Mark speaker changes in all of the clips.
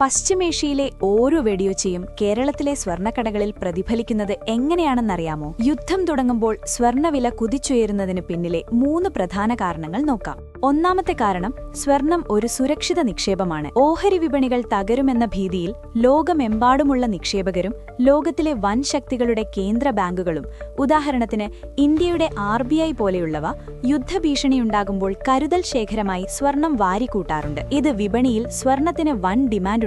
Speaker 1: പശ്ചിമേഷ്യയിലെ ഓരോ വെടിയൊച്ചയും കേരളത്തിലെ സ്വർണ്ണക്കടകളിൽ പ്രതിഫലിക്കുന്നത് എങ്ങനെയാണെന്നറിയാമോ? യുദ്ധം തുടങ്ങുമ്പോൾ സ്വർണ്ണവില കുതിച്ചുയരുന്നതിന് പിന്നിലെ 3 പ്രധാന കാരണങ്ങൾ നോക്കാം. ഒന്നാമത്തെ കാരണം സ്വർണം ഒരു സുരക്ഷിത നിക്ഷേപമാണ്. ഓഹരി വിപണികൾ തകരുമെന്ന ഭീതിയിൽ ലോകമെമ്പാടുമുള്ള നിക്ഷേപകരും ലോകത്തിലെ വൻ ശക്തികളുടെ കേന്ദ്ര ബാങ്കുകളും, ഉദാഹരണത്തിന് ഇന്ത്യയുടെ RBI പോലെയുള്ളവ, യുദ്ധഭീഷണിയുണ്ടാകുമ്പോൾ കരുതൽ ശേഖരമായി സ്വർണം വാരിക്കൂട്ടാറുണ്ട്. ഇത് വിപണിയിൽ സ്വർണത്തിന് വൻ ഡിമാൻഡ്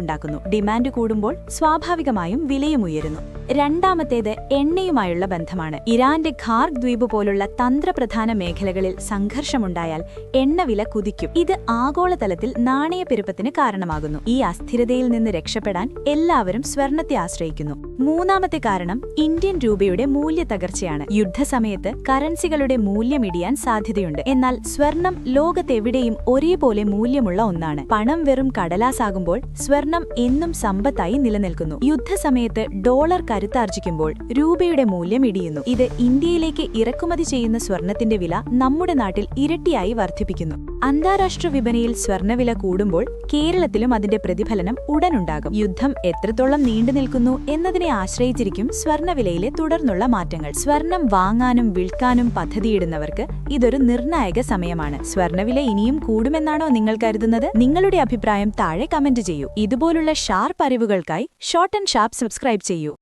Speaker 1: കൂടുമ്പോൾ സ്വാഭാവികമായും വിലയും ഉയരുന്നു. രണ്ടാമത്തേത് എണ്ണയുമായുള്ള ബന്ധമാണ്. ഇറാന്റെ ഖാർഗ് ദ്വീപ് പോലുള്ള തന്ത്രപ്രധാന മേഖലകളിൽ സംഘർഷമുണ്ടായാൽ എണ്ണവില കുതിക്കും. ഇത് ആഗോളതലത്തിൽ നാണയപ്പെരുപ്പത്തിന് കാരണമാകുന്നു. ഈ അസ്ഥിരതയിൽ നിന്ന് രക്ഷപ്പെടാൻ എല്ലാവരും സ്വർണത്തെ ആശ്രയിക്കുന്നു. മൂന്നാമത്തെ കാരണം ഇന്ത്യൻ രൂപയുടെ മൂല്യത്തകർച്ചയാണ്. യുദ്ധസമയത്ത് കറൻസികളുടെ മൂല്യമിടിയാൻ സാധ്യതയുണ്ട്. എന്നാൽ സ്വർണം ലോകത്തെവിടെയും ഒരേപോലെ മൂല്യമുള്ള ഒന്നാണ്. പണം വെറും കടലാസാകുമ്പോൾ സ്വർണം എന്നും സമ്പത്തായി നിലനിൽക്കുന്നു. യുദ്ധസമയത്ത് ഡോളർ കരുത്താർജിക്കുമ്പോൾ രൂപയുടെ മൂല്യം ഇടിയുന്നു. ഇത് ഇന്ത്യയിലേക്ക് ഇറക്കുമതി ചെയ്യുന്ന സ്വർണത്തിന്റെ വില നമ്മുടെ നാട്ടിൽ ഇരട്ടിയായി വർദ്ധിപ്പിക്കുന്നു. അന്താരാഷ്ട്ര വിപണിയിൽ സ്വർണ്ണവില കൂടുമ്പോൾ കേരളത്തിലും അതിന്റെ പ്രതിഫലനം ഉടനുണ്ടാകും. യുദ്ധം എത്രത്തോളം നീണ്ടുനിൽക്കുന്നു എന്നതിനെ ആശ്രയിച്ചിരിക്കും സ്വർണ്ണവിലയിലെ തുടർന്നുള്ള മാറ്റങ്ങൾ. സ്വർണം വാങ്ങാനും വിൽക്കാനും പദ്ധതിയിടുന്നവർക്ക് ഇതൊരു നിർണായക സമയമാണ്. സ്വർണ്ണവില ഇനിയും കൂടുമെന്നാണോ നിങ്ങൾ കരുതുന്നത്? നിങ്ങളുടെ അഭിപ്രായം താഴെ കമന്റ് ചെയ്യൂ. ഇതുപോലുള്ള ഷാർപ്പ് അറിവുകൾക്കായി ഷോർട്ട് ആൻഡ് ഷാർപ്പ് സബ്സ്ക്രൈബ് ചെയ്യൂ.